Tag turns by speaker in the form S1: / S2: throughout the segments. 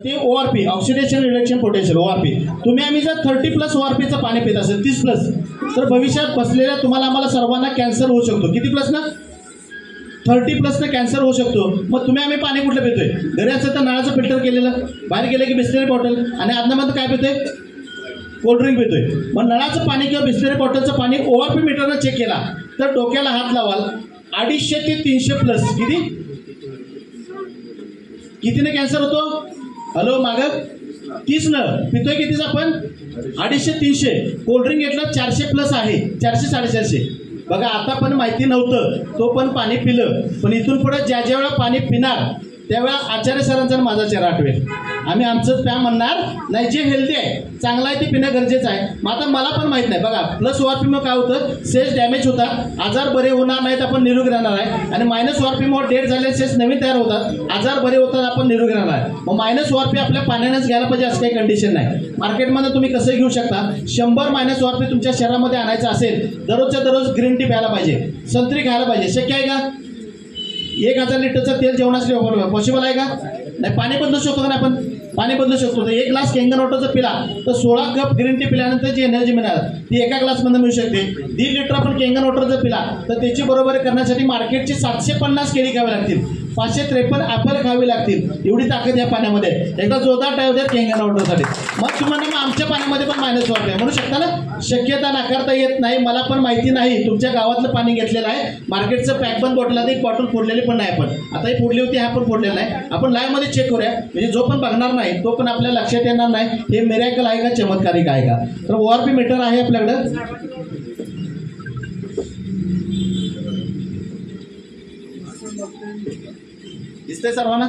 S1: ते ORP oxidation reduction potential ORP तुम्ही आम्ही जर 30+ ओआरपीचं पाणी पित असेल 30+ तर भविष्यात बसलेल्या तुम्हाला आम्हाला सर्वांना कॅन्सर होऊ शकतो. किती प्लस ना 30+ ना कॅन्सर होऊ शकतो. मग तुम्ही आम्ही पाणी कुठलं पितोय? घरी असेल तर नळाचं फिल्टर केलेलं, बाहेर गेलं की बिस्लरी बॉटल आणि आदनामध्ये काय पितोय? कोल्ड्रिंक पितोय. मग नळाचं पाणी किंवा बिस्लरी बॉटलचं पाणी ओआरपी मीटरनं चेक केला तर डोक्याला हात लावाल 250 ते 300+. कितीने कॅन्सर होतो? हॅलो माग 30 न पितोय कितीच आपण? 250-300. कोल्ड्रिंक घेतलं 400+ आहे, 400-450. बघा आता पण माहिती नव्हतं तो पण पाणी पिलं, पण इथून पुढे ज्या वेळा पाणी पिणार त्यावेळा आचार्य सरांचा माझा चेहरा आठवेल. आम्ही आमचं त्या म्हणणार नाही, जे हेल्दी आहे चांगलं आहे ते पिणं गरजेचं आहे. मग आता मला पण माहीत नाही बघा प्लस ओआरपीमुळे काय होतं? सेल्स डॅमेज होतात, आजार बरे होणार नाहीत, आपण निरोगी राहणार आहे. आणि मायनस ओआरपीमुळे डेड झालेले सेल्स नवीन तयार होतात, आजार बरे होतात, आपण निरोगी राहणार आहे. मग मायनस ओआरपी आपल्या पाण्यानेच घ्यायला पाहिजे असं काही कंडिशन नाही. मार्केटमध्ये तुम्ही कसंही घेऊ शकता. 100 मायनस ओआरपी तुमच्या शरीरामध्ये आणायचं असेल दररोजच्या दररोज ग्रीन टी प्यायला पाहिजे, संत्री खायला पाहिजे. शक्य आहे का? 1000 लिटरचं तेल जेवणासाठी पॉसिबल आहे का? नाही. पाणी बदलू शकतो का? नाही आपण पाणी बदलू शकतो. तर 1 ग्लास केंगन वॉटरचं पिला तर 16 कप ग्रीन टी पिल्यानंतर जी एनर्जी मिळणार ती एका ग्लासमध्ये मिळू शकते. 1.5 लिटर आपण केंगन वॉटर जर पिला तर त्याची बरोबरी करण्यासाठी मार्केटची 750 केळी खावी लागतील, 553 ॲपल खावी लागतील. एवढी ताकद या पाण्यामध्ये. एकदा जोरदार टाळ्या द्या केंगन वॉटरसाठी. मग तुम्हाला मग आमच्या पाण्यामध्ये पण मायनस वाटते म्हणू शकता ना? शक्यता नाकारता येत नाही. मला पण माहिती नाही तुमच्या गावातलं पाणी घेतलेलं आहे, मार्केटचं पॅक बंद बॉटल आहे, एक बॉटल फोडलेली पण नाही. आपण आता ही फोडली होती, हा पण फोडलेला नाही. आपण लाईव्हमध्ये चेक करूया, म्हणजे जो पण बघणार नाही तो पण आपल्या लक्षात येणार नाही हे मिरॅकल आहे का, चमत्कारिक आहे का. तर ओआरपी मीटर आहे आपल्याकडं. दिसतंय सर्वांना?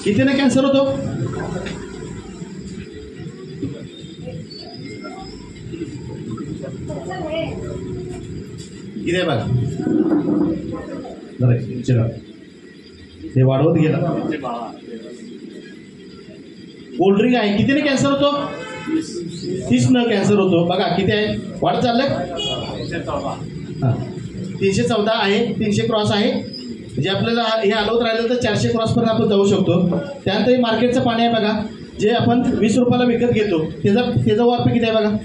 S1: कितीने कॅन्सर होतो? किती बघा हे वाढवत गेला. कोल्ड्रिंक आहे कितीने कॅन्सर होतो? 30 न कॅन्सर होतो. बघा किती आहे वाढ चाललंय. 314 आहे, 300 क्रॉस आहे. म्हणजे आपल्याला हे हलवत राहिलं तर 400 क्रॉसपर्यंत आपण जाऊ शकतो. त्यानंतर हे मार्केटचं पाणी आहे बघा, जे आपण 20 रुपयाला विकत घेतो त्याचा ओआरपी किती आहे बघा?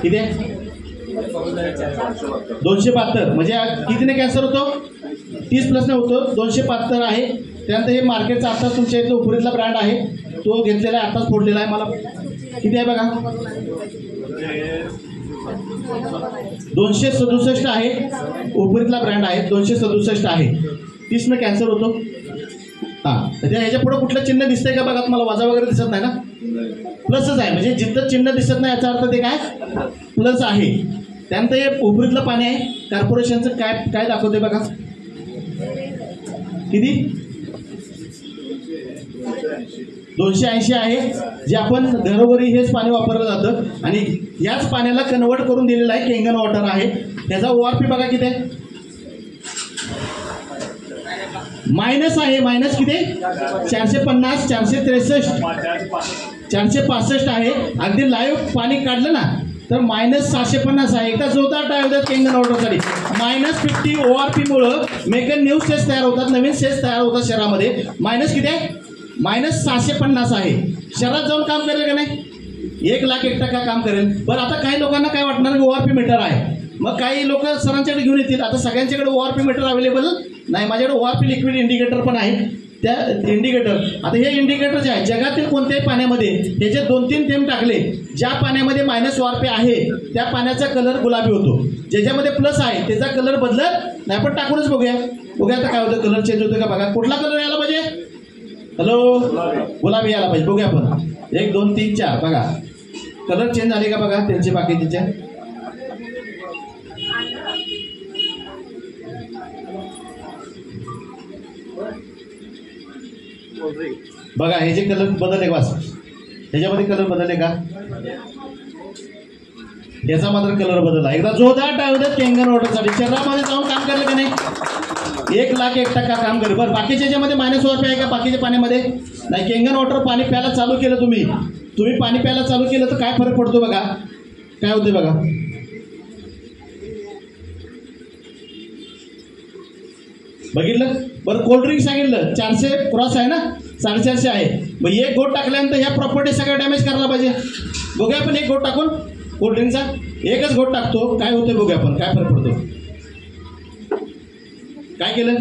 S1: किती आहे? 272. म्हणजे कितीने कॅन्सर होतो? 30+ ने होतो. 272 आहे. त्यानंतर हे मार्केटचा आत्ताच तुमच्या इथलं उपरीतला ब्रँड आहे, तो घेतलेला आहे, आत्ताच फोडलेला आहे. मला किती आहे बघा? 267 आहे. उपरीतला ब्रँड आहे, 267 आहे. 30 न कॅन्सर होतो. हां, म्हणजे ह्याच्या पुढे कुठलं चिन्ह दिसतंय का बघा? तुम्हाला वजा वगैरे दिसत नाही ना? प्लसच आहे. म्हणजे जिथं चिन्ह दिसत नाही याचा अर्थ ते काय प्लस आहे. त्यानंतर हे उपरीतलं पाणी आहे, कॉर्पोरेशनचं काय दाखवते बघा? किती? 280 आहे. जे आपण घरोघरी हेच पाणी वापरलं जातं आणि याच पाण्याला कन्वर्ट करून दिलेलं आहे केंगन वॉटर आहे. त्याचा ओआरपी बघा किती आहे? मायनस आहे. मायनस किती? 450, 463, 465 आहे. अगदी लाईव्ह पाणी काढलं ना तर -750 आहे. एकदा जोरदार टाळ्या होतात केंगन वॉटरसाठी. -50 ओआरपीमुळं मेकन न्यू सेल्स तयार होतात, नवीन सेल्स तयार होतात शरीरामध्ये. मायनस किती आहे? -750 आहे. शरीरात जाऊन काम करेल का नाही? 1,01,000% काम करेल. बरं आता काही लोकांना काय वाटणार की ओआरपी मीटर आहे, मग काही लोक सरांच्याकडे घेऊन येतील. आता सगळ्यांच्याकडे ओआरपी मीटर अवेलेबल नाही. माझ्याकडे ओआरपी लिक्विड इंडिकेटर पण आहे. त्या इंडिकेटर आता हे इंडिकेटर जे आहे जगातील कोणत्याही पाण्यामध्ये ह्याचे 2-3 थेंब टाकले, ज्या पाण्यामध्ये मायनस ओआरपी आहे त्या पाण्याचा कलर गुलाबी होतो, ज्याच्यामध्ये प्लस आहे त्याचा कलर बदलत नाही. आपण टाकूनच बघूया आता काय होतं, कलर चेंज होतो का बघा. कुठला कलर यायला पाहिजे? हॅलो, गुलाबी यायला पाहिजे. बघूया आपण 1 2 3 4 बघा कलर चेंज झाले का बघा त्यांचे बाकीचे. बघा हे जे कलर बदलले का? ह्याच्यामध्ये कलर बदलले का? याचा मात्र कलर बदलला. एकदा जोरदार टाळ्या केंगन वॉटरसाठी. शरीरामध्ये जाऊन काम करलं का नाही? 1,01,000% काम करेल. बरं बाकीच्या याच्यामध्ये मायनस ओआरपी आहे का बाकीच्या पाण्यामध्ये? नाही. केंगन वॉटर पाणी प्यायला चालू केलं तुम्ही पाणी प्यायला चालू केलं तर काय फरक पडतो बघा. काय होते बघा? बघितलं? बरं कोल्ड्रिंक सांगितलं 400 क्रॉस आहे ना, 450 आहे. मग एक गोट टाकल्यानंतर ह्या प्रॉपर्टी सगळ्या डॅमेज करायला पाहिजे. बघूया आपण एक गोट टाकून कोल्ड्रिंकचा, एकच गोट टाकतो काय होतं बघूया आपण, काय फरक पडतो. काय केलं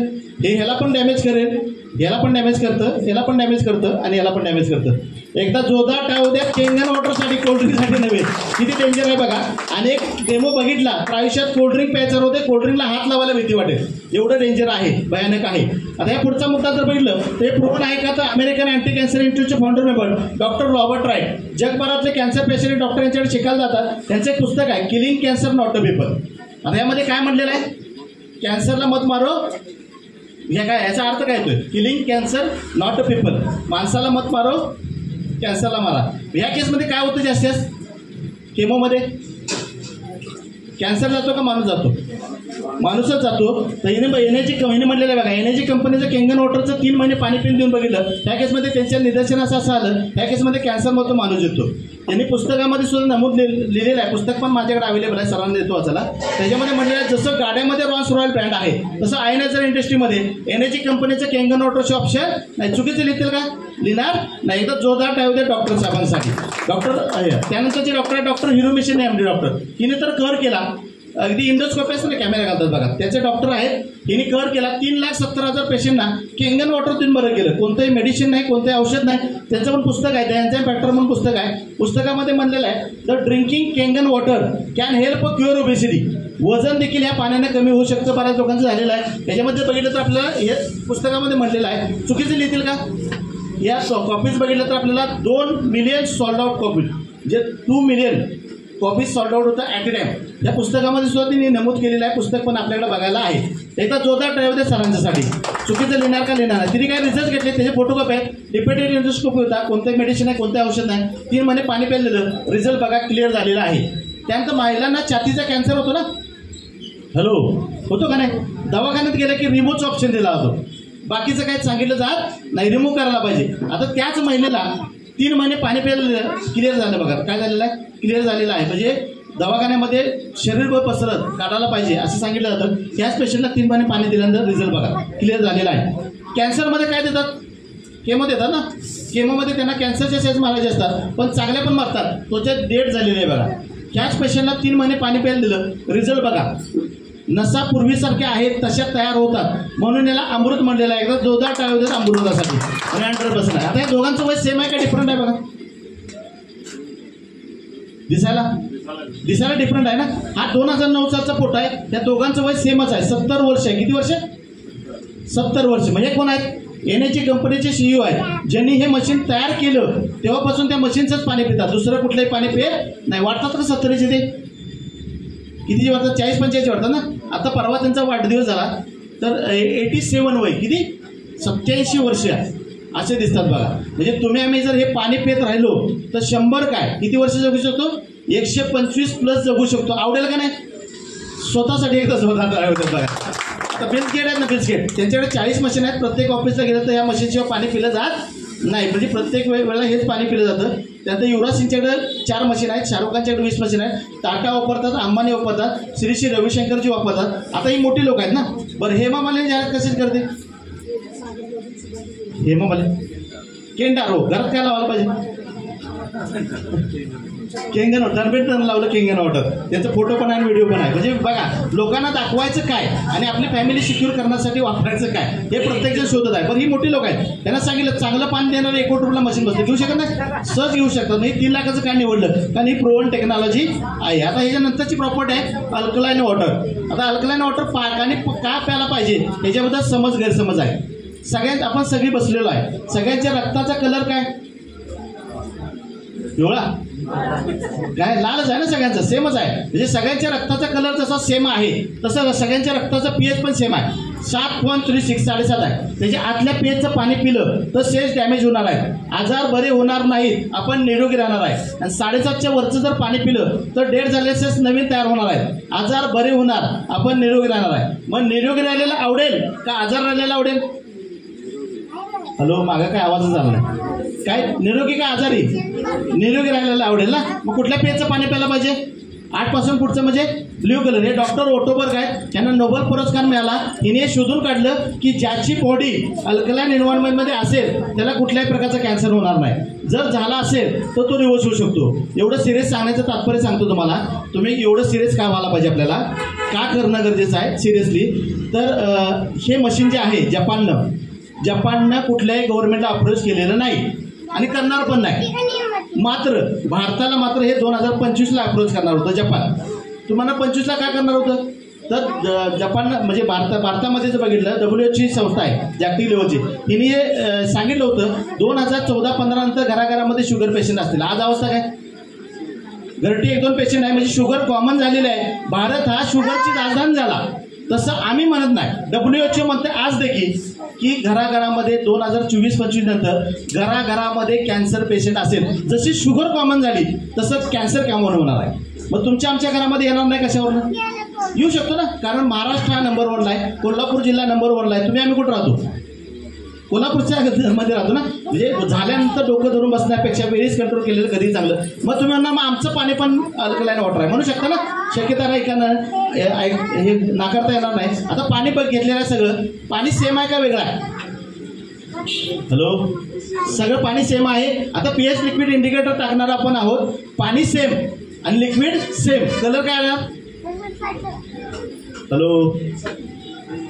S1: हे, ह्याला पण डॅमेज करेल, याला पण डॅमेज करतं, याला पण डॅमेज करतं आणि याला पण डॅमेज करतं. एकदा जोरदार टाळू द्या केंगन वॉटरसाठी, कोल्ड्रिंकसाठी नव्हे. किती डेंजर आहे बघा. आणि एक डेमो बघितला तर आयुष्यात कोल्ड्रिंक प्यायचं होते, कोल्ड्रिंकला हात लावायला भीती वाटेल, एवढं डेंजर आहे, भयानक आहे. आता या पुढचा मुद्दा जर बघितलं तर हे प्रूव्हन आहे का, तर अमेरिकन अँटी कॅन्सर इन्स्टिट्यूटचे founder member doctor Robert Wright, जगभरातले कॅन्सर पेशंट डॉक्टर यांच्याकडे शिकायला जातात. त्यांचं एक पुस्तक आहे killing cancer not a people. आता यामध्ये काय म्हटलेलं आहे, कॅन्सरला मत मारो, ह्या काय याचा अर्थ काय येतोय, killing cancer not a people, माणसाला मत मारो कॅन्सरला मारा. ह्या केसमध्ये काय होतं, जास्त केमोमध्ये कॅन्सर जातो का माणूस जातो, माणूसच जातो. तर हिने म्हटलेलं आहे बघा, एनर्जी कंपनीचं केंगन वॉटरचं 3 महिने पाणी पिऊन देऊन बघितलं, त्या केसमध्ये त्यांच्या निदर्शनास असं आलं, त्या केसमध्ये कॅन्सरमधून माणूस येतो. त्यांनी पुस्तकामध्ये सुद्धा नमूद लिहिलेलं आहे, पुस्तक पण माझ्याकडे अवेलेबल आहे, सरांना देतो वाचायला. त्याच्यामध्ये म्हटलेलं आहे जसं गाड्यामध्ये रॉल्स रॉयल ब्रँड आहे तसं आयनायझर इंडस्ट्रीमध्ये एनर्जी कंपनीचं केंगन वॉटरचे ऑप्शन नाही. चुकीचं लिहितील का, लिहिणार नाही. तर जोरदार टाळू द्या डॉक्टर साहेबांसाठी. त्यानंतरचे doctor hero mission MD doctor, हिने तर कर केला, अगदी इंडोस्कोपीस कॅमेरा घालतात बघा, त्याचे डॉक्टर आहेत. हिने कर केला 3,70,000 पेशंटना केंगन वॉटरतून बरं केलं. कोणतंही मेडिसिन नाही, कोणतंही औषध नाही. त्यांचं पण पुस्तक आहे, त्यांचं फॅक्टर म्हणून पुस्तक आहे. पुस्तकामध्ये म्हणलेलं आहे the drinking Kangen water can help cure obesity. वजन देखील या पाण्याने कमी होऊ शकतं, बऱ्याच लोकांचं झालेलं आहे. त्याच्यामध्ये बघितलं तर आपल्याला हे पुस्तकामध्ये म्हटलेलं आहे, चुकीचं लिहितील का. या कॉपीज बघितलं तर आपल्याला 2 मिलियन सॉल्ड आउट कॉपीज, जे 2 मिलियन कॉपीज सॉल्ड आउट होतं ॲट ए टाइम. या पुस्तकामध्ये सुद्धा तिने नमूद केलेलं आहे, पुस्तक पण आपल्याकडे बघायला आहे. एकदा जोरदार टाळू द्या सरांच्यासाठी. चुकीचं लिहिणार का लिहिणार नाही. तिने काय रिझल्ट घेतले, त्याचे फोटोकॉपी आहेत. रिपीटेड इंडोस्कोपी होता, कोणतंही मेडिसिन आहे, कोणतं औषध नाही. 3 महिने पाणी प्यायलेलं, रिझल्ट बघा क्लिअर झालेला आहे. त्यानंतर महिलांना छातीचा कॅन्सर होतो ना, हॅलो होतो का नाही, दवाखान्यात गेलं की रिमूव्हचा ऑप्शन दिला होतो, बाकीचं काही सांगितलं जात नाही, रिमूव्ह करायला पाहिजे. आता त्याच महिलेला 3 महिने पाणी प्यायलेलं क्लिअर झालं बघा, काय झालेलं आहे, क्लिअर झालेलं आहे. म्हणजे दवाखान्यामध्ये शरीरभर पसरत काढायला पाहिजे असं सांगितलं जातं. त्याच पेशंटला 3 महिने पाणी दिल्यानंतर रिझल्ट बघा क्लिअर झालेला आहे. कॅन्सरमध्ये काय देतात, केमो देतात ना, केमोमध्ये त्यांना कॅन्सरचे सेल्स मारायचे असतात, पण चांगल्या पण मारतात. त्याच्या डेट झालेली आहे बघा. त्याच पेशंटला 3 महिने पाणी प्यायला दिलं, रिझल्ट बघा, नसा पूर्वीसारख्या आहेत तशा तयार होतात. म्हणून याला अमृत म्हणलेलं आहे. एकदा जोरदार टाळू देतात अमृतासाठी. 100% आहे. आता या दोघांचं वय सेम आहे का डिफरंट आहे बघा, दिसायला डिफरंट आहे ना. हा 2009चा फोटो आहे, त्या दोघांचं वय सेमच आहे, 70 वर्ष आहे. किती वर्ष, 70 वर्ष. म्हणजे कोण आहेत, एनर्जी कंपनीचे CEO आहेत, ज्यांनी हे मशीन तयार केलं तेव्हापासून त्या मशीनचंच पाणी पितात, दुसरं कुठलंही पाणी पित नाही. वाटतात का 70चे ते, कितीचे वाटतात, 40-45 वाटतात ना. आता परवा त्यांचा वाढदिवस झाला तर 87 वय, किती 87 वर्ष असे दिसतात बघा. म्हणजे तुम्ही आम्ही जर हे पाणी पित राहिलो तर 100 काय किती वर्ष जगू शकतो, 125+ जगू शकतो. आवडेल का नाही, स्वतःसाठी एकदा जोरदार बघा. आता बिल्स आहेत ना, बिल्स त्यांच्याकडे 40 मशीन आहेत. प्रत्येक ऑफिसला गेलं तर या मशीनशिवाय पाणी पिलं जात नाही, म्हणजे प्रत्येक वेळेला हेच पाणी पिलं जातं. त्यानंतर युवराज सिंगच्याकडे 4 मशीन आहेत, शाहरुख खानच्याकडे 20 मशीन आहेत, टाटा वापरतात, अंबानी वापरतात, श्री रविशंकरजी वापरतात. आता ही मोठी लोक आहेत ना. बरं हेमा मालिनी जाहिरात कशीच करते, हेमा मालिनी केंडार हो, घरात काय लावायला पाहिजे, केंगन वॉटर लावलं, केंगन वॉटर. त्यांचा फोटो पण आहे, व्हिडिओ पण आहे. म्हणजे बघा लोकांना दाखवायचं काय आणि आपली फॅमिली सिक्युअर करण्यासाठी वापरायचं काय हे प्रत्येकजण शोधत आहे. पण ही मोठी लोक आहेत, त्यांना सांगितलं चांगलं पाणी देणारं 1 कोटी रुपयाला मशीन बसते, घेऊ शकत नाही, सहज घेऊ शकतात. म्हणजे 3 लाखाचं काय निवडलं, कारण ही प्रोवन टेक्नॉलॉजी आहे. आता ह्याच्यानंतरची प्रॉपर्टी आहे अल्कलाईन वॉटर. आता अल्कलाईन वॉटर पाणी का प्यायला पाहिजे ह्याच्याबद्दल गैरसमज आहे. सगळ्यात आपण सगळी बसलेलो आहे, सगळ्यांच्या रक्ताचा कलर काय, पिवळा काय, लालच आहे ना, सगळ्यांचा सेमच आहे. म्हणजे सगळ्यांच्या रक्ताचा कलर जसा सेम आहे तसं सगळ्यांच्या रक्ताचा pH पण सेम आहे, 7.36 7.5 आहे. त्याच्या आतल्या pHचं पाणी पिलं तर सेल्स डॅमेज होणार आहे, आजार बरे होणार नाहीत, आपण निरोगी राहणार आहे. आणि 7.5च्या वरचं जर पाणी पिलं तर डेड झालेले सेल्स नवीन तयार होणार आहेत, आजार बरे होणार, आपण निरोगी राहणार आहे. मग निरोगी राहिलेला आवडेल का आजार राहिलेला आवडेल, हॅलो मागं काय आवाजच झाला नाही, काय निरोगी का आजारी, निरोगी राहिलेला आवडेल ना. मग कुठल्या पेजचं पाणी प्यायला पाहिजे, 8 पासून पुढचं म्हणजे ब्ल्यू कलर. हे डॉक्टर ओटोबर्ग आहेत, यांना नोबेल पुरस्कार मिळाला. हिने शोधून काढलं की ज्याची बॉडी अल्कलाइन एन्व्हायरमेंटमध्ये असेल त्याला कुठल्याही प्रकारचा कॅन्सर होणार नाही. जर झाला असेल तर तो रिव्हर्स होऊ शकतो. एवढं सिरियस सांगण्याचं तात्पर्य सांगतो तुम्हाला. तुम्ही एवढं सिरियस का व्हायला पाहिजे, आपल्याला का करणं गरजेचं आहे सिरियसली. तर हे मशीन जे आहे जपाननं कुठल्याही गव्हर्नमेंटला अप्रोच केलेलं नाही आणि करणार पण नाही. मात्र भारताला मात्र हे 2025ला अप्रोच करणार होतं जपान. तुम्हाला 25ला काय करणार होतं, तर जपान म्हणजे भारतामध्ये जर बघितलं WHO ही संस्था आहे जागतिक लेवलची, हिने हे सांगितलं होतं 2014-15 नंतर घराघरामध्ये शुगर पेशंट असतील. आज अवस्था काय, घरटी 1-2 पेशंट आहे म्हणजे शुगर कॉमन झालेलं आहे. भारत हा शुगरची राजधानी झाला. तसं आम्ही म्हणत नाही, WHO म्हणते आज देखील की घराघरामध्ये 2024-25 नंतर घराघरामध्ये कॅन्सर पेशंट असेल. जशी शुगर कॉमन झाली तसं कॅन्सर कॉमन होणार आहे. मग तुमच्या आमच्या घरामध्ये येणार नाही कशावरनं, येऊ शकतो ना, कारण महाराष्ट्र हा नंबर 1ला आहे, कोल्हापूर जिल्हा नंबर 1ला आहे. तुम्ही आम्ही कुठं राहतो, कोल्हापूरच्या मध्ये राहतो ना. म्हणजे झाल्यानंतर डोकं धरून बसण्यापेक्षा वेळीच कंट्रोल केलेलं कधी चांगलं. मग तुम्ही म्हणणार मग आमचं पाणी पण अल्कलाइन वॉटर आहे म्हणू शकता ना, शक्यता नाही का हे नाकारता येणार नाही. आता पाणी घेतलेलं आहे, सगळं पाणी सेम आहे का वेगळं आहे, हॅलो, सगळं पाणी सेम आहे. आता pH लिक्विड इंडिकेटर टाकणार आपण आहोत. पाणी सेम आणि लिक्विड सेम, कलर काय आला, हॅलो,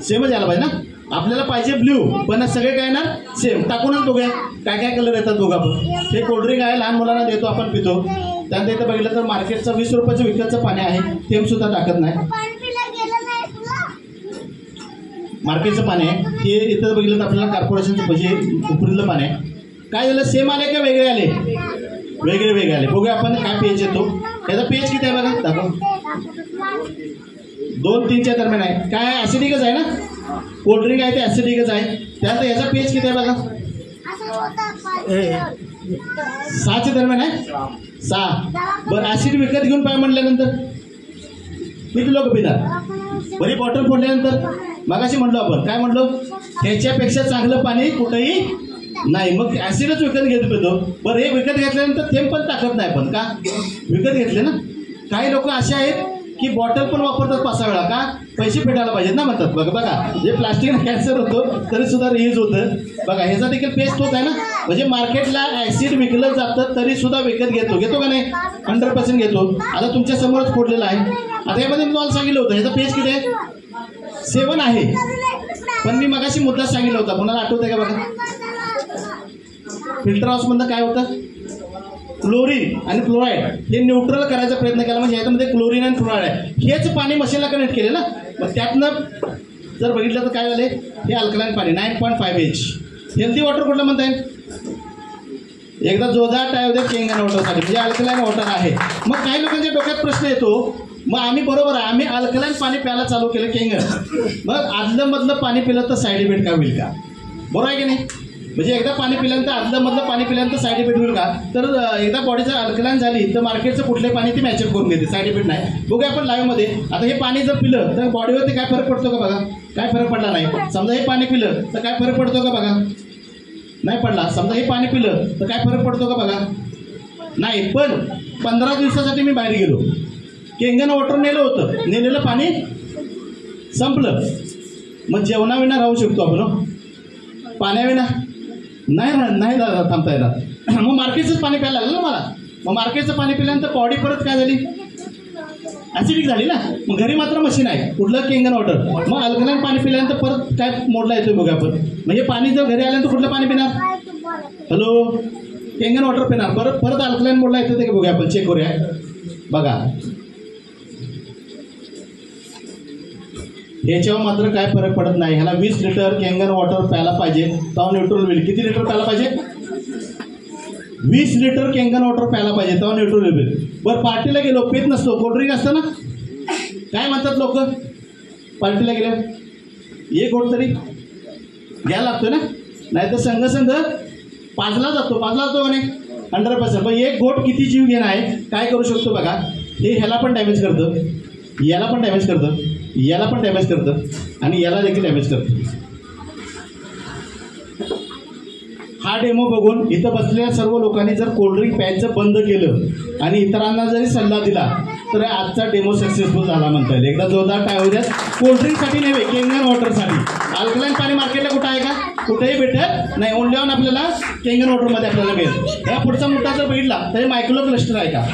S1: सेमच यायला पाहिजे ना. आपल्याला पाहिजे ब्ल्यू, पण सगळे काय ना सेम. टाकूनच बघूया काय काय कलर येतात बघा आपण. हे कोल्ड्रिंक आहे, लहान मुलांना देतो आपण, पितो. त्यानंतर इथं बघितलं तर मार्केटचं 20 रुपयाचं विकतचं पाणी आहे, थेंब सुद्धा टाकत नाही. मार्केटचं पाणी आहे हे. इथं बघितलं तर आपल्याला कॉर्पोरेशनचं म्हणजे उपरीतलं पाणी आहे. काय झालं, सेम आले का वेगळे आले, वेगळे आले. बघूया आपण काय pH येतो. याचा pH किती आहे बघा, दाखव. 2-3च्या दरम्यान आहे. काय ॲसिडिकच आहे ना, कोल्ड्रिंक आहे ते ॲसिडिकच आहे. त्यानंतर याचा pH किती आहे बघा, 6च्या दरम्यान आहे, 6. बरं ॲसिड विकत घेऊन पाय म्हणल्यानंतर किती लोक पिणार, बरी बॉटल फोडल्यानंतर. मगाशी म्हणलो आपण, काय म्हणलो, ह्याच्यापेक्षा चांगलं पाणी कुठंही नाही. मग ॲसिडच विकत घेत पितो. बरं हे विकत घेतल्यानंतर थेंब पण टाकत नाही आपण, का विकत घेतले ना. काही लोक असे आहेत की बॉटल पण वापरतात 5 वेळा, का पैसे फेडायला पाहिजेत ना म्हणतात. बघा जे प्लास्टिक कॅन्सर होतो तरी सुद्धा रियूज होतं. बघा ह्याचा देखील पेस्ट होत आहे ना. म्हणजे मार्केटला ॲसिड विकलं जातं तरी सुद्धा विकत घेतो का नाही, 100% घेतो. आता तुमच्या समोरच फोडलेला आहे. आता यामध्ये मी तुम्हाला सांगितलं होतं ह्याचा पेस्ट किती आहे, 7 आहे. पण मी मगाशी मुद्दा सांगितला होता, कोणाला आठवत आहे का बघा. फिल्टर हाऊसमधनं काय होतं, क्लोरीन आणि फ्लोराईड हे न्यूट्रल करायचा प्रयत्न केला. म्हणजे याच्यामध्ये क्लोरीन आणि फ्लोराईड आहे. हेच पाणी मशीनला कनेक्ट केले ना. मग त्यातनं जर बघितलं तर काय झाले, हे अल्कलाइन पाणी 9.5H. हेल्दी वॉटर कुठलं म्हणता येईल, एकदा जोरदार टाय होते केंगन वॉटरसाठी, म्हणजे अल्कलाइन वॉटर आहे. मग काही लोकांच्या डोक्यात प्रश्न येतो, मग आम्ही बरोबर आहे, आम्ही अल्कलाइन पाणी प्यायला चालू केलं केंगन, मग आदलं मधलं पाणी पिलं तर साईड इफेक्ट का होईल का, बरोबर आहे की नाही. म्हणजे एकदा पाणी पिल्यानंतर आदलं मधलं पाणी पिल्यानंतर साईड इफेक्ट होईल का, तर एकदा बॉडीचं अल्कलाइन झाली तर मार्केटचं कुठले पाणी ती मॅचअप करून घेते, साईड इफेक्ट नाही. बघूया आपण लाईव्हमध्ये. आता हे पाणी जर पिलं तर बॉडीवरती काय फरक पडतो का बघा, काय फरक पडला नाही. समजा हे पाणी पिलं तर काय फरक पडतो का बघा, नाही पडला. समजा हे पाणी पिलं तर काय फरक पडतो का बघा, नाही. पण 15 दिवसासाठी मी बाहेर गेलो, केंगन वॉटर नेलं होतं, नेलेलं पाणी संपलं. मग जेवणाविना राहू शकतो आपण, पाण्याविना नाही दादा थांबता येणार. मग मार्केटचंच पाणी प्यायला लागलं ना मला. मग मार्केटचं पाणी पिल्यानंतर बॉडी परत काय झाली, ॲसिडिक झाली ना. मग घरी मात्र मशीन आहे कुठलं, केंगन वॉटर. मग अल्कलाइन पाणी पिल्यानंतर परत काय मोडला येतोय बघा आपण. म्हणजे पाणी जर घरी आल्यानंतर कुठलं पाणी पिणार, हॅलो, केंगन वॉटर पिणार. परत अल्कलाइन मोडला येतं ते का बघूया आपण, चेक करूया. बघा ह्याच्यावर मात्र काय फरक पडत नाही. ह्याला 20 लिटर केंगन वॉटर प्यायला पाहिजे तेव्हा न्यूट्रल होईल. किती लिटर प्यायला पाहिजे, 20 लिटर केंगन वॉटर प्यायला पाहिजे तेव्हा न्यूट्रल होईल. बरं पार्टीला गेलो, पेत नसतो, कोल्ड्रिंक असतं ना, काय म्हणतात लोक, पार्टीला गेले 1 घोट तरी घ्यायला लागतो ना, नाही तर संघ पाजला जातो का नाही, 100%. पण 1 घोट किती जीव घेणं आहे, काय करू शकतो बघा. हे ह्याला पण डॅमेज करतं, याला पण डॅमेज करतं, याला पण डॅमेज करतं आणि याला देखील डॅमेज करतं. हा डेमो बघून इथं बसलेल्या सर्व लोकांनी जर कोल्ड्रिंक प्यायचं बंद केलं आणि इतरांना जरी सल्ला दिला तर आजचा डेमो सक्सेसफुल झाला म्हणता येईल. एकदा जोरदार टाळ्या होऊ द्या. कोल्ड्रिंकसाठी नव्हे, केंगन वॉटरसाठी. अल्कलाईन पाणी मार्केटला कुठं आहे का? कुठेही भेटत नाही. ओनली ऑन आपल्याला केंगन वॉटरमध्ये आपल्याला मिळेल. त्या पुढचा मुद्दा जर बघितला तर मायक्रो क्लस्टर आहे का,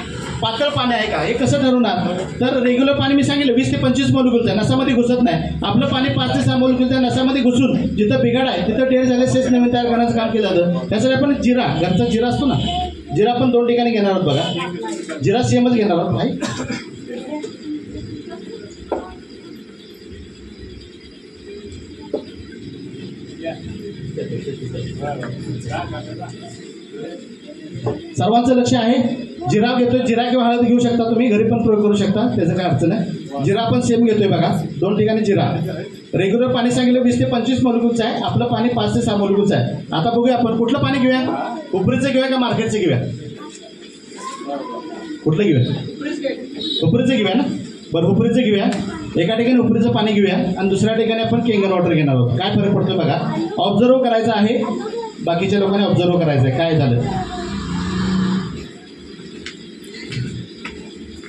S1: पातळ पाणी आहे का, हे कसं ठरवणार? तर रेग्युलर पाणी मी सांगितलं 20 ते 25 मोलिक्युल्स आहे, नसामध्ये घुसत नाही. आपलं पाणी 5 ते 6 मोलिक्युल्स आहे, नसामध्ये घुसून जिथं बिघाड आहे तिथं टेर झाले सेस नवीन तयार करण्याचं काम केलं जातं. त्यासाठी आपण जिरा, घरचा जिरा असतो ना, जिरा आपण 2 ठिकाणी घेणार आहोत. बघा, जिरा सेमच घेणार आहोत. भाई सर्वांचं लक्ष आहे. जिरा घेतोय, जिरा किंवा हळद घेऊ शकता तुम्ही, घरी पण प्रयोग करू शकता, त्याचं काय अडचण आहे. जिरा आपण सेम घेतोय बघा, 2 ठिकाणी जिरा. रेग्युलर पाणी सांगितलं 20 ते 25 मोलिक्युल्स आहे, आपलं पाणी 5 ते 6 मोलिक्युल्स आहे. आता बघूया आपण कुठलं पाणी घेऊया, हुपरीचं घेऊया का मार्केटचं घेऊया? कुठलं घेऊया? हुपरीचं घेऊया ना. बरं, हुपरीचं घेऊया. एका ठिकाणी हुपरीचं पाणी घेऊया आणि दुसऱ्या ठिकाणी आपण केंगन वॉटर घेणार आहोत. काय फरक पडतो बघा, ऑब्झर्व करायचं आहे. बाकीच्या लोकांनी ऑब्झर्व करायचं आहे काय झालं,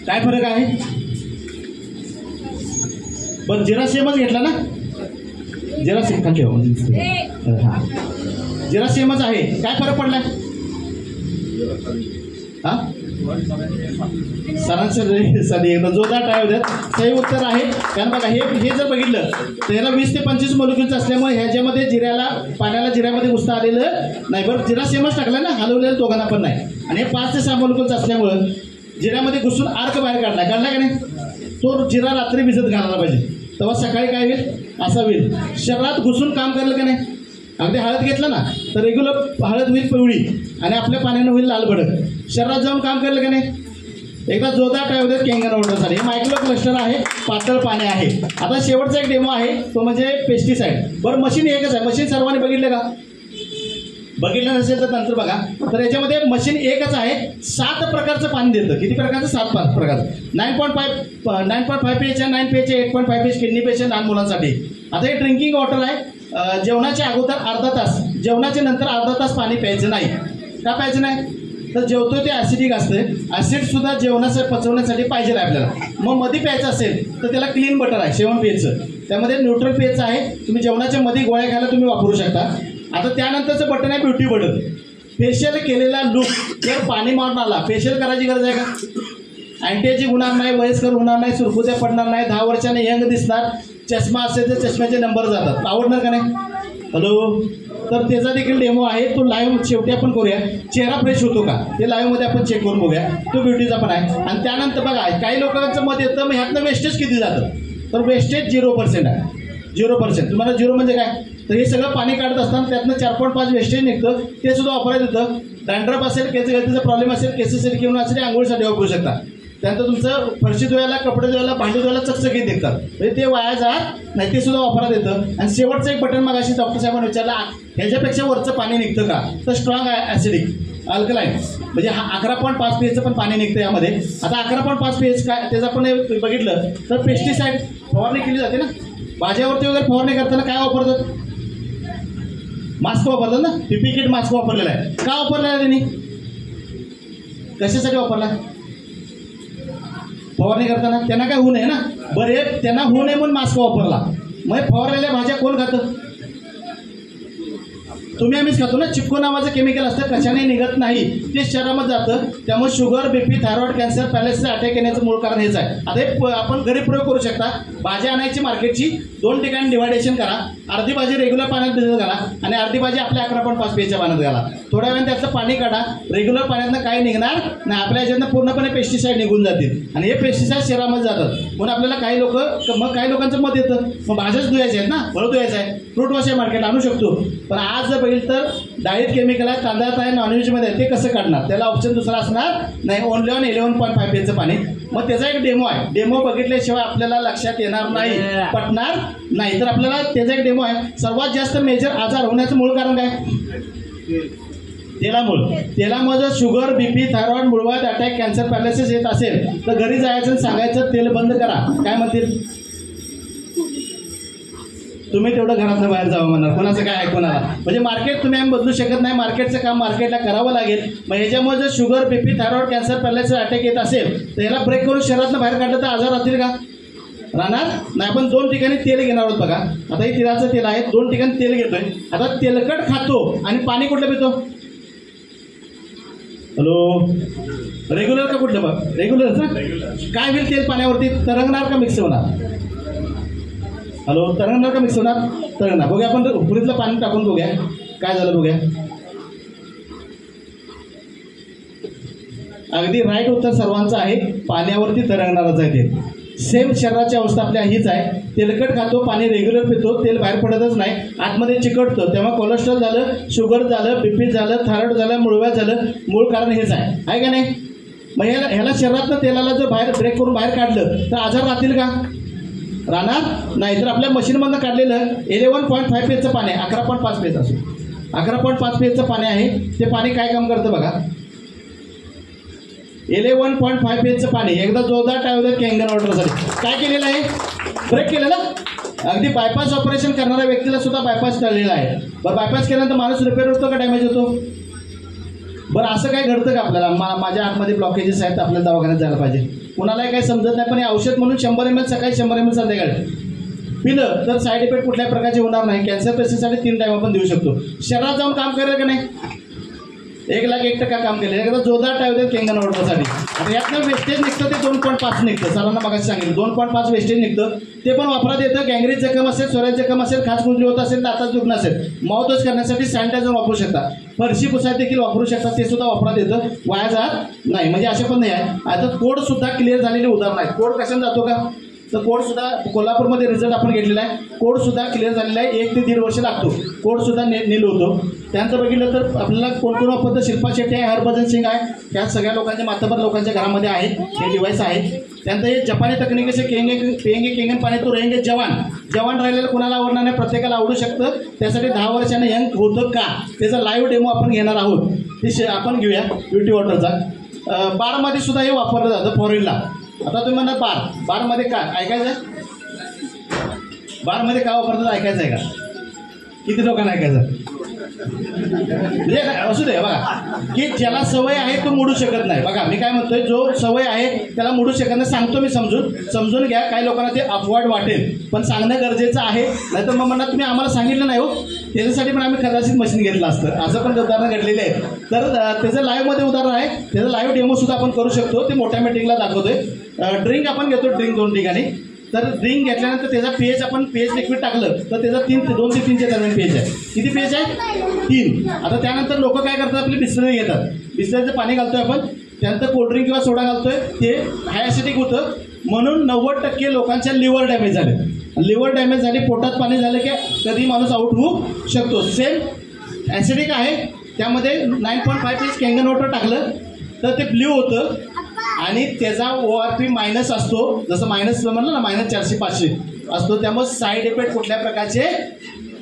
S1: काय फरक आहे. बरं, जिरा सेमच घेतला ना, जिरा सेम खाली हां, जिरा सेमच आहे. काय फरक पडलाय? हां, सरांचं एकदा जोरदार टाळ्या द्यात. सही उत्तर आहे. कारण बघा, हे जर बघितलं तर याला 20 ते 25 मोलिक्युल्स असल्यामुळे ह्याच्यामध्ये पाण्याला जिऱ्यामध्ये घुसता आलेलं नाही. बरं, जिरा सेमच टाकला ना, हलवलेलं दोघांना पण नाही. आणि हे 5 ते 6 मोलिक्युल्स असल्यामुळं जिऱ्यामध्ये घुसून आर्क बाहेर काढला का नाही, तो जिरा रात्री भिजत घालायला पाहिजे. तेव्हा सकाळी काय होईल, असा होईल. शरीरात घुसून काम करलं का नाही. अगदी हळद घेतलं ना तर रेग्युलर हळद होईल पिवळी आणि आपल्या पाण्यानं होईल लाल भडक. शरीरात जाऊन काम करलं का नाही. एकदा जोरदार टाळ्या होत्यात केंगन वॉटरसाठी. हे मायक्रो क्लस्टर आहे, पातळ पाणी आहे. आता शेवटचा एक डेमो आहे, तो म्हणजे पेस्टिसाइड. बरं, मशीन एकच आहे. मशीन सर्वांनी बघितलं का? बघितलं नसेल तर नंतर बघा. तर याच्यामध्ये मशीन एकच आहे, 7 प्रकारचं पाणी देतं. किती प्रकारचं? 7 प्रकारचं. 9.5 pH आहे, 9 pH आहे, 8.5 pH किडनी पेश आहे लहान मुलांसाठी. आता हे ड्रिंकिंग वॉटर आहे. जेवणाच्या अगोदर अर्धा तास, जेवणाच्या नंतर अर्धा तास पाणी प्यायचं नाही. का प्यायचं नाही? तर जेवतो ते ॲसिडिक असतं. ॲसिडसुद्धा जेवणाचं पचवण्यासाठी पाहिजे आपल्याला. मग मध्ये प्यायचं असेल तर त्याला क्लीन बटर आहे 7 pH. त्यामध्ये न्यूट्रल pH आहे. तुम्ही जेवणाच्या मध्ये गोळ्या खायला तुम्ही वापरू शकता. आता त्यानंतरचं बटन आहे ब्युटी बटन. फेशियल केलेला लूक जर पाणी मारून आला, फेशियल करायची गरज आहे का? अँटीएजिंग होणार नाही, वयस्कर होणार नाही, सुरकुत्या पडणार नाही, 10 वर्षाने यंग दिसणार. चष्मा असेल तर चष्म्याचे नंबर जातात. आवडणार का नाही? हॅलो, तर त्याचा देखील डेमो आहे, तो लाईव्ह शेवटी आपण करूया. चेहरा फ्रेश होतो का ते लाईव्हमध्ये आपण चेक करून बघूया. तो ब्युटीचा पण आहे. आणि त्यानंतर बघा, काही लोकांचं मत येतं मग ह्यातनं वेस्टेज किती जातं, तर वेस्टेज 0% आहे. 0%. तुम्हाला 0 म्हणजे काय, तर हे सगळं पाणी काढत असताना त्यातनं 4.5 वेस्टेज निघतं. ते सुद्धा वापरायला येतं. डॅन्ड्रफ असेल, केस प्रॉब्लेम असेल, केसेससाठी किंवा असेल, आंघोळीसाठी वापरू शकता. त्यानंतर तुमचं फरशी धुवायला, कपडे धुवायला, भांडी धुवायला चकचकीत निघतात. म्हणजे ते वाया जात नाही, ते सुद्धा वापरात येतं. आणि शेवटचं एक बटन मग अशी डॉक्टर साहेबांनी विचारलं, ह्याच्यापेक्षा वरचं पाणी निघतं का, तर स्ट्रॉंग ॲसिडिक अल्कलाईन म्हणजे 11.5 pH पण पाणी निघतं यामध्ये. आता 11.5 pH काय त्याचं आपण बघितलं तर पेस्टिसाइड फवारणी केली जाते ना, भाज्यावरती वगैरे फवारणी करताना काय वापरतात? मास्क वापरतात ना. पीपी किट मास्क वापरलेला आहे. का वापरलेला आहे त्यांनी? कशासाठी वापरला? फवारणी करताना त्यांना काय होऊ नये ना. बरं, त्यांना होऊ नये म्हणून मास्क वापरला. मग फवारलेल्या भाज्या कोण खातं? तुम्ही आम्हीच खातो ना. चिपको नावाचं केमिकल असतं, कशाने निघत नाही, ते शरीरामध्ये जातं. त्यामुळे sugar, BP, thyroid, cancer, paralysis attack येण्याचं मूळ कारण हेच आहे. आता हे आपण घरी प्रयोग करू शकता. भाजी आणायची मार्केटची, 2 ठिकाणी डिवायडेशन करा. अर्धी भाजी रेग्युलर पाण्यात भिजत घाला आणि अर्धी भाजी आपल्या 11.5 pH पाण्यात घाला. थोड्या वेळाने त्याचं पाणी काढा. रेग्युलर पाण्यातनं काही निघणार नाही, आपल्या ह्याच्यातनं पूर्णपणे पेस्टिसाइड निघून जातील आणि हे पेस्टिसाइड शरीरामध्ये जातात. म्हणून आपल्याला काही लोकांचं मत येतं मग भाज्याच धुवायच्या आहेत ना, फळं धुवायचं आहे, फ्रूट वॉश आहे, मार्केट आणू शकतो. पण आज जर बघितलं तर डाळीत केमिकल आहे, तांदळात आहे, नॉनव्हेजमध्ये आहे, ते कसं काढणार? त्याला ऑप्शन दुसरा असणार नाही. ओनली ऑन 11.5 pH पाणी. मग त्याचा एक डेमो आहे. डेमो बघितल्याशिवाय आपल्याला लक्षात येणार नाही, पटणार नाही. तर आपल्याला त्याचा एक डेमो आहे. सर्वात जास्त मेजर आजार होण्याचं मूळ कारण काय? तेलामुळे. तेलामुळे जर शुगर, बीपी, थायरॉइड, मुळव्याध, अटॅक, कॅन्सर, पॅरालिसिस येत असेल तर घरी जायचं आणि सांगायचं तेल बंद करा. काय म्हणतील? तुम्ही तेवढं घरातनं बाहेर जावं म्हणणार, कोणाचं काय ऐकूनाला. म्हणजे मार्केट तुम्ही आम्ही बदलू शकत नाही, मार्केटचं काम मार्केटला करावं लागेल. मग ह्याच्यामुळे जर sugar, BP, thyroid, cancer, paralysis attack येत असेल तर याला ब्रेक करून शहरातनं बाहेर काढलं तर आजार राहतील का? राहणार नाही. आपण 2 ठिकाणी तेल घेणार आहोत बघा. आता हे तिळाचं तेल आहे, 2 ठिकाणी तेल घेतोय. आता तेलकट खातो आणि पाणी कुठलं पितो? हॅलो, रेग्युलर का कुठलं? बघ रेग्युलर ना. काय होईल तेल पाण्यावरती? तरंगणार का मिक्स होणार? हॅलो, तरंगणार का मिक्स होणार? तरंगणार. बघूया आपण पुरीतलं पाणी टाकून बघूया काय झालं बघूया. अगदी राईट उत्तर सर्वांचं आहे, पाण्यावरती तरंगणारच आहे तेल. सेम शरीराची अवस्था आपल्या हीच आहे. तेलकट खातो, पाणी रेग्युलर पितो, तेल बाहेर पडतच नाही, आतमध्ये चिकटतं. तेव्हा कोलेस्ट्रॉल झालं, शुगर झालं, बीपी झालं, थायरॉइड झालं, मुळव्याध झालं. मूळ कारण हेच आहे का नाही? मग ह्याला शरीरातनं तेलाला जर बाहेर ब्रेक करून बाहेर काढलं तर आजार राहतील का? राहणार नाही. तर आपल्या मशीनमधनं काढलेलं 11.5 pH पाणी आहे, 11.5 pH असो, 11.5 pH पाणी आहे. ते पाणी काय काम करतं बघा. 11.5 pH पाणी एकदा जोरदार टाळलं कॅंगन वॉटरसाठी काय केलेलं आहे? ब्रेक केलेलं. अगदी बायपास ऑपरेशन करणाऱ्या व्यक्तीला सुद्धा बायपास टाळलेला आहे. बरं, बायपास केल्यानंतर माणूस रिपेअर होतो का डॅमेज होतो? बरं, असं काय घडतं का आपल्याला? माझ्या आतमध्ये ब्लॉकेजेस आहेत, आपल्याला दवाखान्यात जायला पाहिजे. कुणालाही काही समजत नाही, पण हे औषध म्हणून 100 ml सकाळी, 100 ml संध्याकाळी पिलं तर साईड इफेक्ट कुठल्याही प्रकारचे होणार नाही. कॅन्सर पेशंटसाठी 3 टाईम आपण देऊ शकतो. शरीरात जाऊन काम करेल का नाही? 1,01% काम केलं. एकदा जोरदार टाळलं कॅंगन वॉटरसाठी. आता यातनं वेस्टेज निघतं ते 2.5 निघतं. सरांना मगाशी सांगितलं 2.5 वेस्टेज निघतं. ते पण वापरात येतं. गँग्रीन जखम असेल, सोऱ्याची जखम असेल, खाजकुंजली होत असेल, दातात दुखणं असेल, माउथ वॉश करण्यासाठी सॅनिटायझर वापरू शकता. फरशी पुसायला देखील वापरू शकता, ते सुद्धा वापरात येतं, वाया जात नाही. म्हणजे असे पण नाही आहे. आता कोड सुद्धा क्लिअर झालेले उदाहरण आहेत. कोड कशाने जातो का? तर कोड सुद्धा कोल्हापूरमध्ये रिझल्ट आपण घेतलेला आहे. कोड सुद्धा क्लिअर झालेला आहे. 1 ते 1.5 वर्ष लागतो. कोड सुद्धा नील होतो. त्यानंतर बघितलं तर आपल्याला कोण वापरतं? शिल्पा शेट्टी आहे, हरभजन सिंग आहे, त्या सगळ्या लोकांच्या मातबर लोकांच्या घरामध्ये आहे हे डिव्हाइस आहे. त्यानंतर हे जपानी तकनिकेचे पेंगे केंगन पाणी तो रहेंगे जवान राहिलेलं कोणाला आवडणार नाही, प्रत्येकाला आवडू शकतं. त्यासाठी 10 वर्षांनी यंग होतं का त्याचा लाईव्ह डेमो आपण घेणार आहोत. ते आपण घेऊया ब्युटी वॉटरचा. बारमध्ये सुद्धा हे वापरलं जातं फॉरेनला. आता तुम्ही म्हणा बारमध्ये काय ऐकायचं आहे? बारमध्ये काय वापरतात ऐकायचं आहे का? किती लोकांना ऐकायचं? म्हणजे असू दे बघा, की ज्याला सवय आहे तो मोडू शकत नाही. बघा मी काय म्हणतोय, जो सवय आहे त्याला मोडू शकत नाही. सांगतो मी समजून घ्या. काही लोकांना ते अपवाद वाटेल, पण सांगणं गरजेचं आहे. नाहीतर मग म्हणा तुम्ही आम्हाला सांगितलं नाही हो, त्याच्यासाठी पण आम्ही कदाचित मशीन घेतलं असतं. असं पण उदाहरणं घडलेले आहेत. तर त्याचं लाईव्हमध्ये उदाहरण आहे, त्याचं लाईव्ह डेमो सुद्धा आपण करू शकतो. ते मोठ्या मीटिंगला दाखवतोय. ड्रिंक आपण घेतो, ड्रिंक 2 ठिकाणी. तर ड्रिंक घेतल्यानंतर त्याचा पीएच आपण पीएच लिक्विड टाकलं तर त्याचा 2 ते 3च्या दरम्यान पीएच आहे. किती पीएच आहे? 3. आता त्यानंतर लोक काय करतात? आपली बिस्लरी घेतात, बिस्लरीचं पाणी घालतोय आपण, त्यानंतर कोल्ड्रिंक किंवा सोडा घालतोय, ते हाय ॲसिडिक होतं. म्हणून 90% लोकांच्या लिव्हर डॅमेज झाले. लिव्हर डॅमेज झाली, पोटात पाणी झालं की कधी माणूस आउट होऊ शकतो. सेम ॲसिडिक आहे, त्यामध्ये 9.5 pH कॅंगन वॉटर टाकलं तर ते ब्ल्यू होतं आणि त्याचा ORP मायनस असतो. जसं मायनस म्हणलं ना, -400-500 असतो. त्यामुळे साईड इफेक्ट कुठल्या प्रकारचे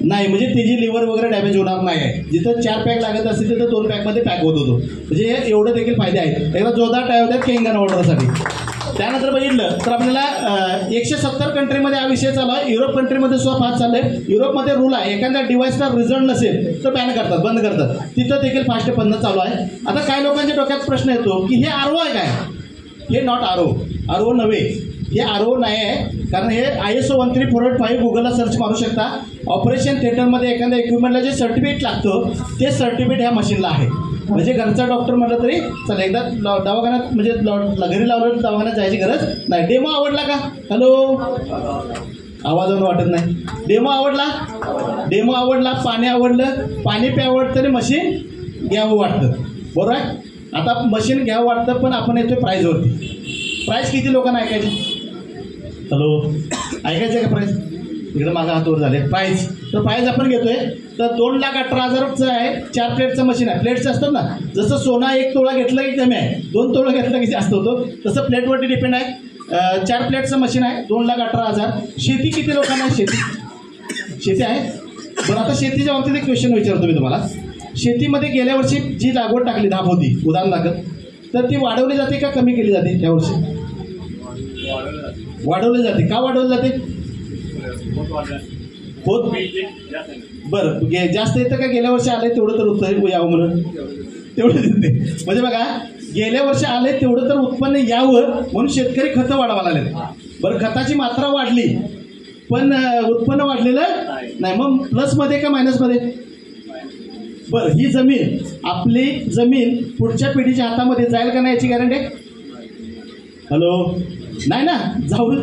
S1: नाही. म्हणजे त्याची लिव्हर वगैरे डॅमेज होणार नाही आहे. जिथं 4 पॅक लागत असतील तिथं 2 पॅकमध्ये पॅक होत होतो. म्हणजे हे एवढं देखील फायदे आहेत. एकदा जोरदार टाळ्या होत्या कॅंगन वॉटरसाठी. त्यानंतर बघितलं तर आपल्याला 170 कंट्रीमध्ये हा विषय चालू आहे. युरोप कंट्रीमध्ये सुद्धा फास्ट चालू आहे. युरोपमध्ये रूल आहे, एखाद्या डिव्हाइसला रिझल्ट नसेल तर बॅन करतात, बंद करतात. तिथं देखील फास्ट बंद चालू आहे. आता काही लोकांच्या डोक्यात प्रश्न येतो की हे RO आहे काय? हे नॉट RO नव्हे, हे RO नाही आहे. कारण हे ISO 13485 गुगलला सर्च मारू शकता. ऑपरेशन थिएटरमध्ये एखाद्या इक्विपमेंटला जे सर्टिफिकेट लागतं ते सर्टिफिकेट ह्या मशीनला आहे. म्हणजे घरचा डॉक्टर म्हटलं तरी चला, एकदा दवाखान्यात म्हणजे घरी लावलं दवाखान्यात जायची गरज नाही. डेमो आवडला का? हॅलो, आवाजावर वाटत नाही. डेमो आवडला, पाणी आवडलं, पाणी प्यावं वाटतं आणि मशीन घ्यावं वाटतं, बरोबर आहे. आता मशीन घ्यावं वाटतं, पण आपण येतोय प्राईजवरती. प्राईस किती लोकांना ऐकायचे? हॅलो, ऐकायचं का प्राईस? इकडे माझा हातवर झाले. प्राईस तर प्राईस आपण घेतोय तर 2,18,000चं आहे. 4 प्लेटचं मशीन आहे. प्लेट्स असतात ना, जसं सोना 1 तोळा घेतलं की कमी आहे, 2 तोळा घेतलं की जास्त होतो, तसं प्लेटवरती डिपेंड आहे. 4 प्लेटचं मशीन आहे, 2,18,000. शेती किती लोकांना आहे? शेती आहे. बरं, आता शेतीच्या बाबतीत एक क्वेश्चन विचारतो मी तुम्हाला. शेतीमध्ये गेल्या वर्षी जी लागवड टाकली धाप होती उदाहरण लागत, तर ती वाढवली जाते का कमी केली जाते? त्या वर्षी वाढवली जाते. का वाढवली जाते? होत बरं जास्त येतं का गेल्या वर्षी आलंय तेवढं तर उत्तर यावं म्हणून तेवढं देते म्हणजे बघा गेल्या वर्षी आले तेवढं तर उत्पन्न यावं म्हणून शेतकरी खतं वाढवायला लागले. बरं खताची मात्रा वाढली पण उत्पन्न वाढलेलं नाही. मग प्लसमध्ये का मायनसमध्ये? बरं ही जमीन आपली जमीन पुढच्या पिढीच्या हातामध्ये जाईल का नाही याची गॅरंटी आहे? हॅलो नाही ना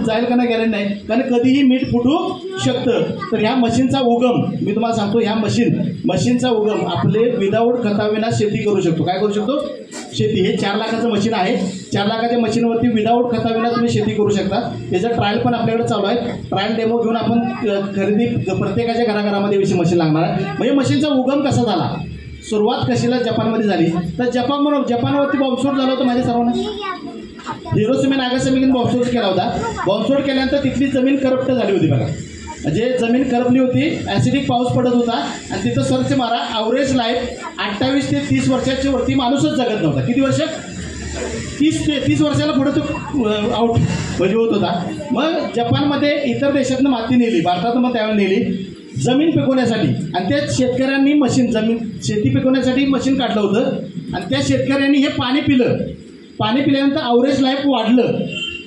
S1: जाईल का नाही गॅरंटी नाही. कारण कधीही मीठ फुटू शकतं. तर ह्या मशीनचा उगम मी तुम्हाला सांगतो. ह्या मशीनचा उगम आपले विदाऊट खताविना शेती करू शकतो. काय करू शकतो? शेती. हे 4 लाखाचं मशीन आहे. 4 लाखाच्या मशीनवरती विदाऊट खताविना तुम्ही शेती करू शकता. त्याचं ट्रायल पण आपल्याकडे चालू आहे. ट्रायल डेमो घेऊन आपण खरेदी प्रत्येकाच्या घराघरामध्ये मशीन लागणार आहे. म्हणजे मशीनचा उगम कसा झाला, सुरुवात कशीला जपानमध्ये झाली. तर जपानवरती बॉम्बस्फोट झाला होता माझ्या सर्वांना. हिरोशिमा नागासाकीने बॉम्बस्फोट केला होता. बॉम्बस्फोट केल्यानंतर तिथली जमीन करप्ट झाली होती बघा. म्हणजे जमीन करपली होती. ॲसिडिक पाऊस पडत होता आणि तिथं सर्च मारा ॲव्हरेज लाईफ 28 ते 30 वर्षाच्या वरती माणूसच जगत नव्हता. किती वर्ष? 30 वर्षाला पुढे तो आउट म्हणजे होत होता. मग जपानमध्ये इतर देशातनं माती नेली, भारतातून मग त्यावेळेला नेली जमीन पिकवण्यासाठी. आणि त्या शेतकऱ्यांनी शेती पिकवण्यासाठी मशीन काढलं होतं आणि त्या शेतकऱ्यांनी हे पाणी पिलं. पाणी पिल्यानंतर ॲव्हरेज लाईफ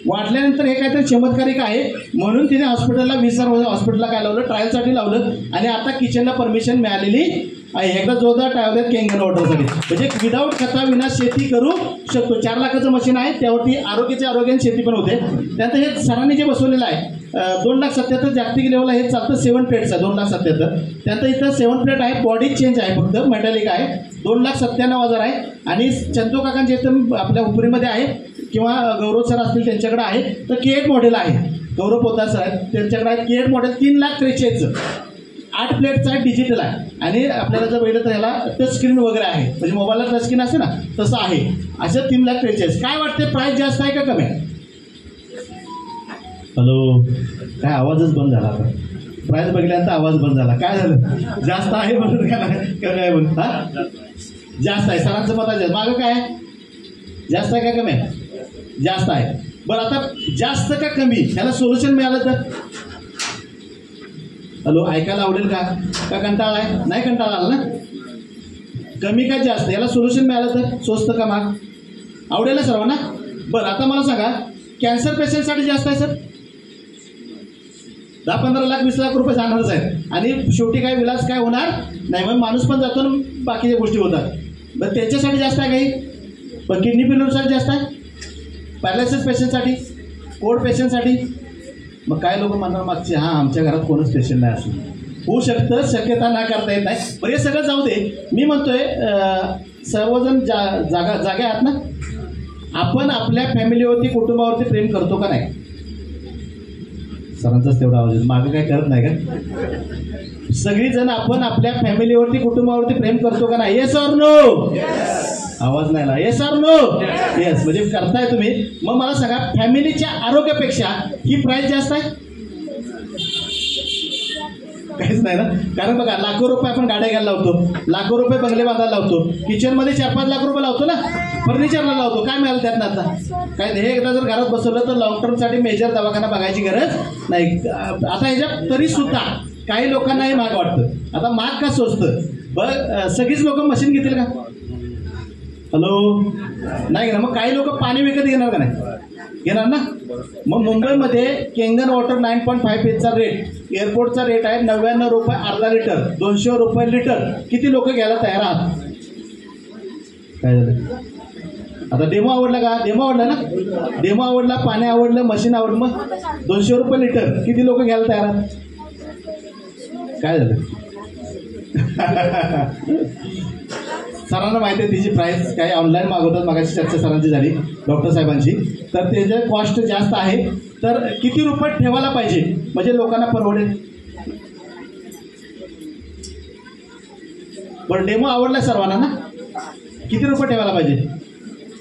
S1: वाढल्यानंतर हे काहीतरी चमत्कारिक आहे म्हणून तिने हॉस्पिटलला 20 हॉस्पिटलला काय लावलं, ट्रायलसाठी लावलं. आणि आता किचनला परमिशन मिळालेली आहे. एकदा जोरदार टाळल्यात केंगन वॉटरसाठी. म्हणजे विदाऊट खताविना शेती करू शकतो. 4 लाखाचं मशीन आहे. त्यावरती आरोग्याने शेती पण होते. त्यानंतर हे सरांनी जे बसवलेलं आहे 2,77,000 जागतिक लेवलला हे चालतं. 7 प्लेट्स आहे 2,77,000. त्यानंतर इथं 7 प्लेट आहे. बॉडी चेंज आहे फक्त मेटॅलिक आहे. 2,97,000 आहे. आणि चंदू काकांचे इथं आपल्या उपरीमध्ये आहे किंवा गौरव सर असतील त्यांच्याकडे आहे. तर K8 मॉडेल आहे. गौरव पोद्दार सर आहेत त्यांच्याकडे आहे K8 मॉडेल 3,43,000 8 प्लेटचा आहे. डिजिटल आहे. आणि आपल्याला जर बघितलं तर ह्याला टच स्क्रीन वगैरे आहे. म्हणजे मोबाईलला टच स्क्रीन असते ना तसं आहे. असं 3,43,000. काय वाटते प्राईस जास्त आहे का कमी आहे? हॅलो काय आवाजच बंद झाला. आता प्राईस बघितल्यानंतर आवाज बंद झाला. काय झालं? जास्त आहे म्हणून का काय म्हणून? हा जास्त आहे. सरांचं मत आहे मागं काय जास्त आहे का कमी आहे? जास्त आहे. बरं आता जास्त का कमी ह्याला सोल्युशन मिळालं तर? हॅलो ऐकायला आवडेल का कंटाळा आहे? नाही कंटाळा आला ना? कमी का जास्त याला सोल्युशन मिळालं तर? स्वस्त का महाग? आवडेल ना सर्वांना? बरं आता मला सांगा कॅन्सर पेशंटसाठी जास्त आहे सर? 10-15 लाख 20 लाख रुपये जाणारच आहेत. आणि शेवटी काय विलास काय होणार नाही. मग माणूस पण जातो ना बाकीच्या गोष्टी होतात. बरं त्याच्यासाठी जास्त आहे काही? पण किडनी फेल्युअरसाठी जास्त आहे. पॅरालिसिस पेशंटसाठी, कोड पेशंटसाठी. मग काय लोक म्हणणार मागचे हां आमच्या घरात कोणच पेशंट नाही असं होऊ शकतं. शक्यता ना करता येत नाही. बरं हे सगळं जाऊ दे. मी म्हणतोय सर्वजण जागे आहात ना? आपण आपल्या फॅमिलीवरती कुटुंबावरती प्रेम करतो का नाही? सरांचाच तेवढा आवाज मागं काय करत नाही का? सगळीजण आपण आपल्या फॅमिलीवरती कुटुंबावरती प्रेम करतो का नाही? Yes or no? आवाज नाही आला. Yes or no? येस म्हणजे करताय तुम्ही. मग मला सांगा फॅमिलीच्या आरोग्यापेक्षा ही प्राईस जास्त आहे? काहीच नाही ना. कारण बघा लाखो रुपये आपण गाड्या घ्यायला लावतो, लाखो रुपये बंगले बांधायला लावतो, किचनमध्ये 4-5 लाख रुपये लावतो ना, फर्निचरला लावतो. काय मिळालं त्यातनं आता? काय हे एकदा जर घरात बसवलं तर लॉंग टर्मसाठी मेजर दवाखाना बघायची गरज नाही. आता ह्याच्यात तरी सुद्धा काही लोकांना हे महाग वाटतं. आता महाग का स्वस्त? बरं सगळीच लोक मशीन घेतील का? हॅलो नाही घेणार. मग काही लोक पाणी विकत घेणार का नाही? घेणार ना. मग मुंबईमध्ये केंगन वॉटर 9.5 रेट एअरपोर्टचा रेट आहे 99 रुपये अर्धा लिटर, 200 रुपये लिटर. किती लोक घ्यायला तयार आहात? काय झालं? आता डेमो आवडला का? डेमो आवडला ना? डेमो आवडला, पाणी आवडलं, मशीन आवडलं. मग 200 रुपये लिटर किती लोक घ्यायला तयार आहात? काय झालं? सरांना माहिती आहे तिची प्राईस काही ऑनलाईन मागवतात. मागाची चर्चा सरांची झाली डॉक्टर साहेबांची. तर त्याचं कॉस्ट जास्त आहे. तर किती रुपये ठेवायला पाहिजे म्हणजे लोकांना परवडेल? बरं डेमो आवडला सर्वांना ना? किती रुपये ठेवायला पाहिजे?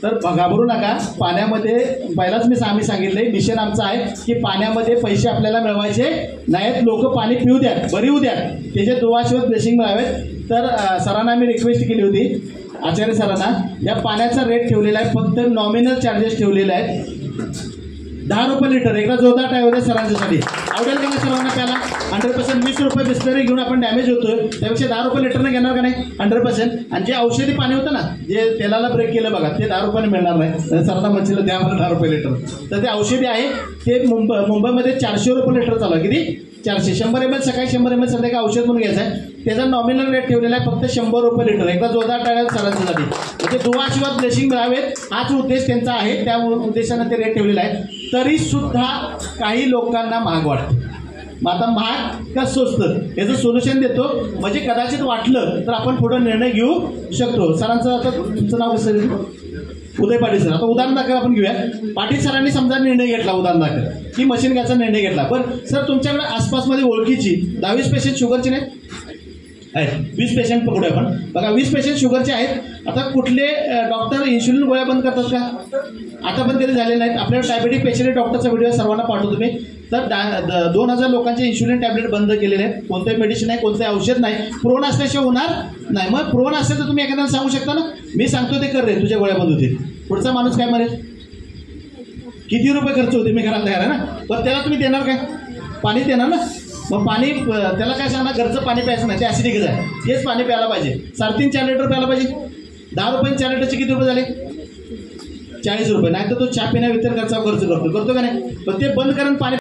S1: तर घाबरू नका. पाण्यामध्ये पहिलाच आम्ही सांगितले मिशन आमचं आहे की पाण्यामध्ये पैसे आपल्याला मिळवायचे नाहीत. लोक पाणी पिऊ द्या, बरी होऊ द्या, त्याचे दुवाशिवाय ब्लेसिंग मिळावेत. तर सरांना मी रिक्वेस्ट केली होती आचार्य सरांना. या पाण्याचा रेट ठेवलेला आहे फक्त नॉमिनल चार्जेस ठेवलेले आहेत 10 रुपये लिटर. एकदा जोरदार टाळ्या सरांच्यासाठी. आवडेल का नाही सर्वांना प्याला? 100% 20 रुपये बिस्लरी घेऊन आपण डॅमेज होतोय, त्यापेक्षा 10 रुपये लिटरने घेणार का नाही? 100%. आणि जे औषधी पाणी होतं ना, जे तेलाला ब्रेक केलं बघा, ते 10 रुपयाने मिळणार नाही. सरांना म्हणशील द्या मला 10 रुपये लिटर. तर ते औषधी आहे ते मुंबईमध्ये 400 रुपये लिटर चालू आहे. किती? 400. 100 ml सकाळी, 100 ml संध्याकाळी औषध म्हणून घ्यायचं आहे. त्याचा नॉमिनल रेट ठेवलेला आहे फक्त 100 रुपये लिटर. एकदा जोरदार टाळ्या सरांच्यासाठी. म्हणजे दुआ आशीर्वाद ब्लेसिंग मिळावेत हाच उद्देश त्यांचा आहे, त्या उद्देशाने ते रेट ठेवलेला आहे. तरी सुद्धा काही लोकांना महाग वाटतं. मग आता महाग का स्वस्त याचं सोल्युशन देतो, म्हणजे कदाचित वाटलं तर आपण पुढं निर्णय घेऊ शकतो. सरांचं आता तुमचं नाव कसं? उदय पाटील सर. आता उदाहरण दाखल आपण घेऊया. पाटील सरांनी समजा निर्णय घेतला, उदाहरण दाखल की मशीन घ्यायचा निर्णय घेतला. पण सर तुमच्याकडे आसपासमध्ये ओळखीची 10-20 पेशंट शुगरचे नाहीत आहेत, 20 पेशंट पकडूया आपण. बघा 20 पेशंट शुगरचे आहेत. आता कुठले डॉक्टर इन्शुलिन गोळ्या बंद करतात का? आता पण कधी झाले नाहीत. आपल्याला डायबेटिक पेशंट डॉक्टरचा व्हिडिओ सर्वांना पाठवतो मी. तर 2000 लोकांचे इन्शुलिन टॅबलेट बंद केलेले आहेत. कोणतेही मेडिसिन नाही, कोणतंही औषध नाही. प्रोन असल्याशिवाय होणार नाही. मग प्रोन असेल तर तुम्ही एखाद्याला सांगू शकता ना, मी सांगतो ते कर रे, तुझ्या गोळ्या बंद होतील. पुढचा माणूस काय म्हणेल? किती रुपये खर्च होते, मी घरात तयार आहे ना. पण त्याला तुम्ही देणार काय? पाणी देणार ना. मग पाणी त्याला काय सांगणार? घरचं पाणी प्यायचं नाही, ते ॲसिडिकच आहे. हेच पाणी प्यायला पाहिजे. 3.5-4 लिटर प्यायला पाहिजे. 10 रुपये 4 लिटरचे किती रुपये झाले? 40 रुपये. नाही तर तो चहा पिण्या वितर खर्च करतो का नाही? पण ते बंद करून पाणी